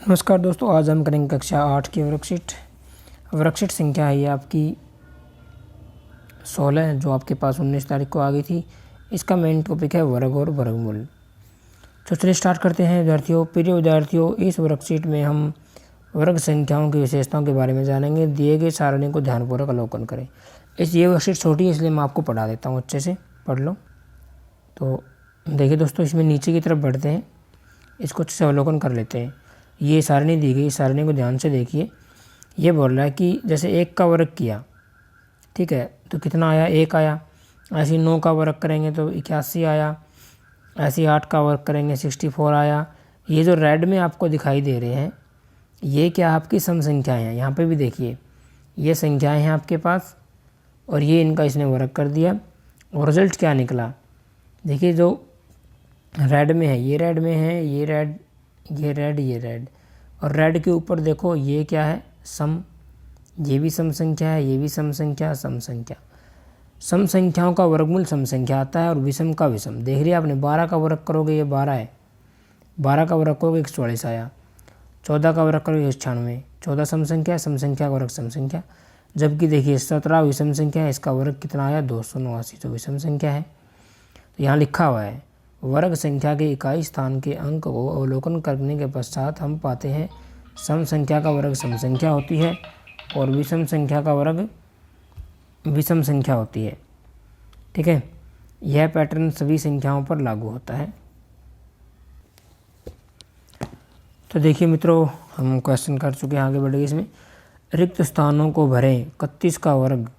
नमस्कार दोस्तों, आज हम करेंगे कक्षा 8 की वर्कशीट संख्या है ये आपकी 16 जो आपके पास 19 तारीख को आ गई थी। इसका मेन टॉपिक है वर्ग और वर्गमूल। तो चलिए स्टार्ट करते हैं विद्यार्थियों। प्रिय विद्यार्थियों, इस वर्कशीट में हम वर्ग संख्याओं की विशेषताओं के बारे में जानेंगे। दिए गए सारणी को ध्यानपूर्वक अवलोकन करें। ये वर्कशीट छोटी है इसलिए मैं आपको पढ़ा देता हूँ, अच्छे से पढ़ लो। तो देखिए दोस्तों, इसमें नीचे की तरफ बढ़ते हैं, इसको अच्छे से अवलोकन कर लेते हैं। ये सारणी दी गई, सारणी को ध्यान से देखिए। ये बोल रहा है कि जैसे 1 का वर्ग किया, ठीक है, तो कितना आया? 1 आया। ऐसे 9 का वर्ग करेंगे तो 81 आया। ऐसे 8 का वर्ग करेंगे 64 आया। ये जो रेड में आपको दिखाई दे रहे हैं, ये क्या आपकी सम संख्याएँ हैं। यहाँ पे भी देखिए, ये संख्याएँ हैं आपके पास और ये इनका इसने वर्ग कर दिया और रिजल्ट क्या निकला। देखिए, जो रेड में है, ये रेड में है, ये रेड, ये रेड, ये रेड, और रेड के ऊपर देखो ये क्या है? सम। ये भी सम संख्या है, ये भी सम संख्या, सम संख्या। सम संख्याओं का वर्गमूल सम संख्या आता है और विषम का विषम। देख लिया आपने, 12 का वर्ग करोगे ये 12 है, 12 का वर्ग करोगे 144 आया। 14 का वर्ग करोगे 96, 14 सम संख्या, सम संख्या का वर्ग सम संख्या। जबकि देखिए 17 विषम संख्या है, इसका वर्ग कितना आया? 289, जो विषम संख्या है। तो यहाँ लिखा हुआ है, वर्ग संख्या के इकाई स्थान के अंक को अवलोकन करने के पश्चात हम पाते हैं सम संख्या का वर्ग सम संख्या होती है और विषम संख्या का वर्ग विषम संख्या होती है। ठीक है, यह पैटर्न सभी संख्याओं पर लागू होता है। तो देखिए मित्रों, हम क्वेश्चन कर चुके हैं, आगे बढ़ेंगे इसमें। रिक्त स्थानों को भरें। 31 का वर्ग,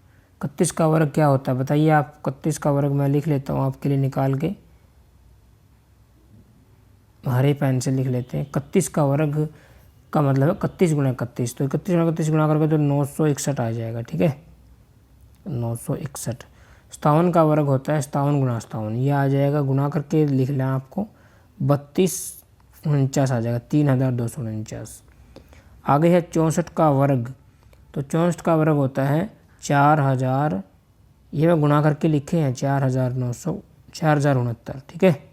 31 का वर्ग क्या होता है बताइए आप? 31 का वर्ग मैं लिख लेता हूँ आपके लिए निकाल के, हरे पेन से लिख लेते हैं। 31 का वर्ग का मतलब है 31 गुणा 31, तो 31 गुणा 31 गुणा करके तो 961 आ जाएगा। ठीक है, 961। 57 का वर्ग होता है 57 गुणा 57, ये आ जाएगा, गुणा करके लिख लें आपको 3249 आ जाएगा, 3249। आगे है 64 का वर्ग, तो 64 का वर्ग होता है 4000, ये मैं गुणा करके लिखे हैं 4069। ठीक है,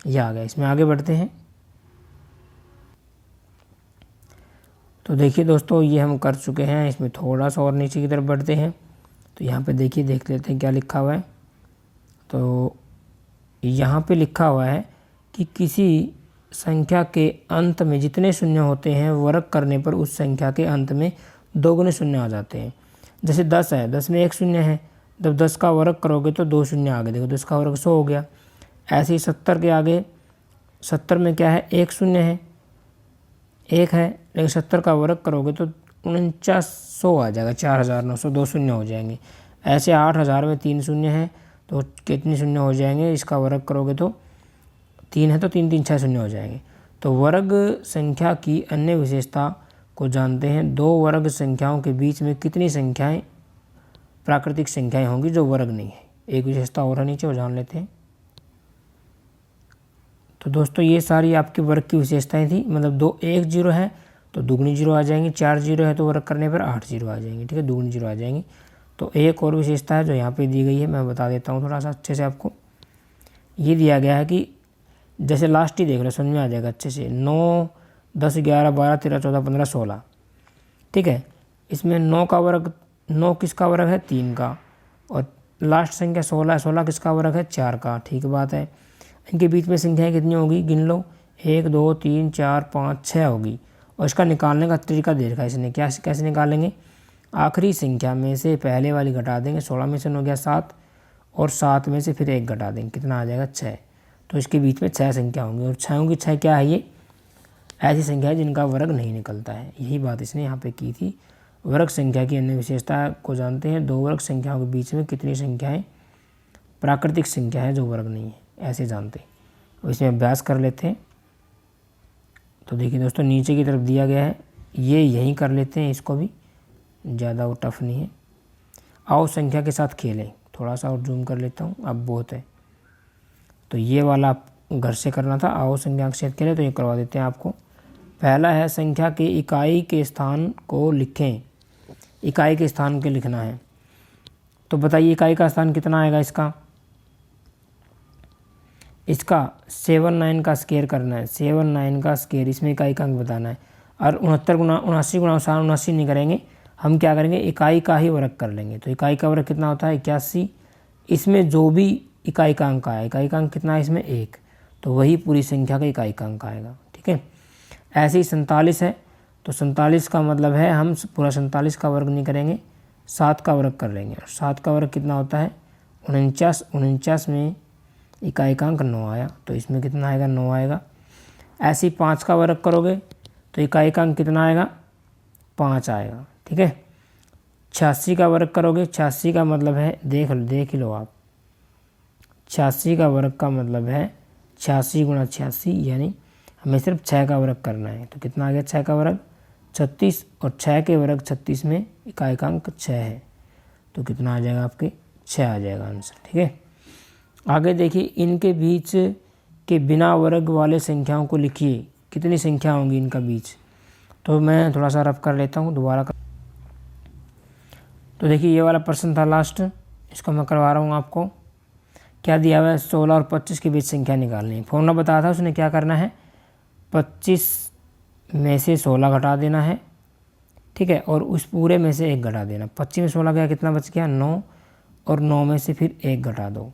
ये आ गया। इसमें आगे बढ़ते हैं। तो देखिए दोस्तों, ये हम कर चुके हैं। इसमें थोड़ा सा और नीचे की तरफ बढ़ते हैं, तो यहाँ पे देखिए, देख लेते हैं क्या लिखा हुआ है। तो यहाँ पे लिखा हुआ है कि किसी संख्या के अंत में जितने शून्य होते हैं, वर्ग करने पर उस संख्या के अंत में 2 गुने शून्य आ जाते हैं। जैसे 10 है, 10 में 1 शून्य है, जब 10 का वर्ग करोगे तो 2 शून्य आ गए। देखो 10 का वर्ग 100 हो गया। ऐसे ही 70 के आगे, 70 में क्या है? 1 शून्य है, 1 है, लेकिन 70 का वर्ग करोगे तो 4900 आ जाएगा, 4900, 2 शून्य हो जाएंगे। ऐसे 8000 में 3 शून्य है, तो कितने शून्य हो जाएंगे? इसका वर्ग करोगे तो 3 है, तो 3 3 6 शून्य हो जाएंगे। तो वर्ग संख्या की अन्य विशेषता को जानते हैं। 2 वर्ग संख्याओं के बीच में कितनी संख्याएं प्राकृतिक संख्याएं होंगी जो वर्ग नहीं है? एक विशेषता और है नीचे, वो जान लेते हैं। तो दोस्तों, ये सारी आपके वर्ग की विशेषताएं थी। मतलब 2 1 0 है तो दुगनी 0 आ जाएंगी, 4 0 है तो वर्ग करने पर 8 0 आ जाएंगी। ठीक है, दुगनी 0 आ जाएंगी। तो एक और विशेषता है जो यहाँ पे दी गई है, मैं बता देता हूँ थोड़ा सा अच्छे से आपको। ये दिया गया है कि जैसे लास्ट ही देख लो, समझ में आ जाएगा अच्छे से। 9 10 11 12 13 14 15 16। ठीक है, इसमें 9 का वर्ग, 9 किसका वर्ग है? 3 का, और लास्ट संख्या 16 है, 16 किसका वर्ग है? 4 का। ठीक बात है। इनके बीच में संख्याएं कितनी होगी? गिन लो, 1 2 3 4 5 6 होगी। और इसका निकालने का तरीका दे रखा है इसने। क्या कैसे निकालेंगे? आखिरी संख्या में से पहले वाली घटा देंगे। 16 में से हो गया 7, और 7 में से फिर 1 घटा देंगे, कितना आ जाएगा? 6। तो इसके बीच में 6 संख्या होंगी, और 6 की 6 क्या है? ये ऐसी संख्या है जिनका वर्ग नहीं निकलता है। यही बात इसने यहाँ पे की थी। वर्ग संख्या की अन्य विशेषता को जानते हैं। 2 वर्ग संख्याओं के बीच में कितनी संख्याएँ प्राकृतिक संख्या है जो वर्ग नहीं है, ऐसे जानते हैं। और इसमें अभ्यास कर लेते हैं। तो देखिए दोस्तों, नीचे की तरफ दिया गया है, ये यहीं कर लेते हैं, इसको भी, ज़्यादा वो टफ नहीं है। आओ संख्या के साथ खेलें। थोड़ा सा और जूम कर लेता हूँ, अब बहुत है। तो ये वाला आप घर से करना था, आओ संख्या के साथ खेलें, तो ये करवा देते हैं आपको। पहला है संख्या के इकाई के स्थान को लिखें। इकाई के स्थान के लिखना है। तो बताइए इकाई का स्थान कितना आएगा इसका? इसका 7 9 का स्क्वायर करना है, 7 9 का स्क्वायर, इसमें इकाई का अंक बताना है। और 69 गुणा 79 गुणा 79 नहीं करेंगे, हम क्या करेंगे इकाई का ही वर्ग कर लेंगे। तो इकाई का वर्ग कितना होता है 81, इसमें जो भी इकाई का अंक आया, इकाई का अंक कितना है इसमें 1, तो वही पूरी संख्या का इकाई का अंक आएगा। ठीक है, ऐसे ही 47 है, तो 47 का मतलब है हम पूरा 47 का वर्ग नहीं करेंगे, 7 का वर्ग कर लेंगे। 7 का वर्ग कितना होता है 49, 49 में इकाई का अंक 9 आया, तो इसमें कितना आएगा 9 आएगा। ऐसे ही 5 का वर्ग करोगे तो इकाई का अंक कितना आएगा 5 आएगा। ठीक है, 86 का वर्ग करोगे, 86 का मतलब है देख ही लो आप, 86 का वर्ग का मतलब है 86 गुणा 86, यानी हमें सिर्फ 6 का वर्ग करना है। तो कितना आ गया 6 का वर्ग 36, और 6 के वर्ग 36 में इकाई का अंक 6 है, तो कितना आ जाएगा आपके 6 आ जाएगा आंसर। ठीक है, आगे देखिए इनके बीच के बिना वर्ग वाले संख्याओं को लिखिए, कितनी संख्या होंगी इनका बीच। तो मैं थोड़ा सा रफ कर लेता हूँ दोबारा कर। तो देखिए ये वाला प्रश्न था लास्ट, इसको मैं करवा रहा हूँ आपको। क्या दिया हुआ है 16 और 25 के बीच संख्या निकालनी है। फॉर्मूला बताया था उसने, क्या करना है 25 में से 16 घटा देना है। ठीक है, और उस पूरे में से 1 घटा देना। 25 में 16 गया, कितना बच गया 9, और 9 में से फिर 1 घटा दो,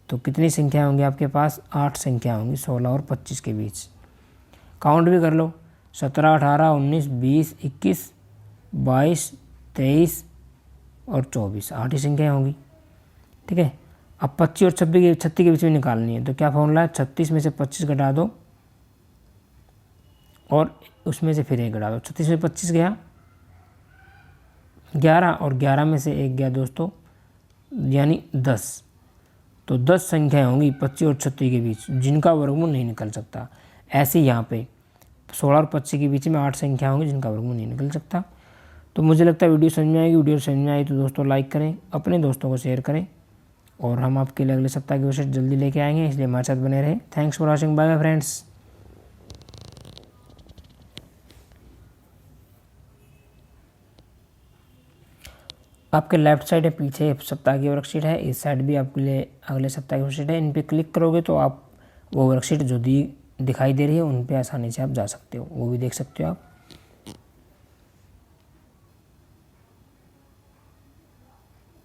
तो कितनी संख्या होंगी आपके पास 8 संख्या होंगी 16 और 25 के बीच। काउंट भी कर लो, 17, 18, 19, 20, 21, 22, 23 और 24, 8 ही संख्याएँ होंगी। ठीक है, अब 25 और 36 के बीच में निकालनी है, तो क्या फॉर्मूला है 36 में से 25 घटा दो और उसमें से फिर 1 घटा दो। 36 में 25 गया 11, और 11 में से 1 गया दोस्तों, यानी 10। तो 10 संख्याएँ होंगी 25 और 36 के बीच जिनका वर्गमूल नहीं निकल सकता। ऐसे यहाँ पे 16 और 25 के बीच में 8 संख्या होंगी जिनका वर्गमूल नहीं निकल सकता। तो मुझे लगता है वीडियो समझ में आएगी। वीडियो समझ में आई तो दोस्तों लाइक करें, अपने दोस्तों को शेयर करें, और हम आपके लिए अगले सप्ताह की कोशिश जल्दी लेके आएंगे, इसलिए हमारे साथ बने रहें। Thanks for watching, bye bye friends. आपके लेफ्ट साइड है पीछे सप्ताह की वर्कशीट है, इस साइड भी आपके लिए अगले सप्ताह की वर्कशीट है। इन पे क्लिक करोगे तो आप वो वर्कशीट जो दिखाई दे रही है उन पे आसानी से आप जा सकते हो, वो भी देख सकते हो आप।